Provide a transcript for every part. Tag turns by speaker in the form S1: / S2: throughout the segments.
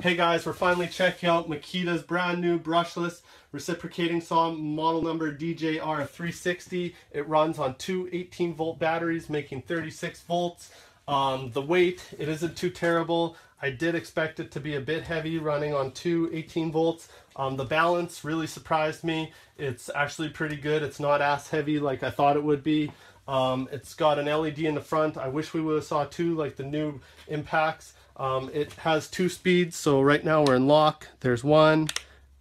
S1: Hey guys, we're finally checking out Makita's brand new brushless reciprocating saw, model number DJR360. It runs on two 18-volt batteries, making 36 volts. The weight, it isn't too terrible. I did expect it to be a bit heavy running on two 18 volts. The balance really surprised me. It's actually pretty good. It's not as heavy like I thought it would be. It's got an LED in the front. I wish we would have saw two like the new Impacts. It has 2 speeds, so right now we're in lock. There's 1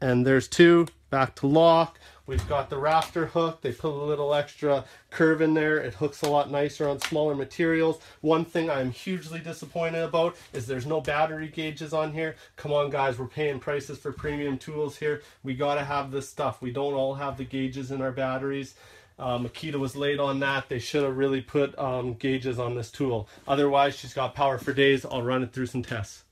S1: and there's 2. Back to lock. We've got the rafter hook. They put a little extra curve in there. It hooks a lot nicer on smaller materials. One thing I'm hugely disappointed about is there's no battery gauges on here. Come on guys, we're paying prices for premium tools here. We gotta have this stuff. We don't all have the gauges in our batteries. Makita was late on that. They should have really put gauges on this tool. Otherwise, she's got power for days. I'll run it through some tests.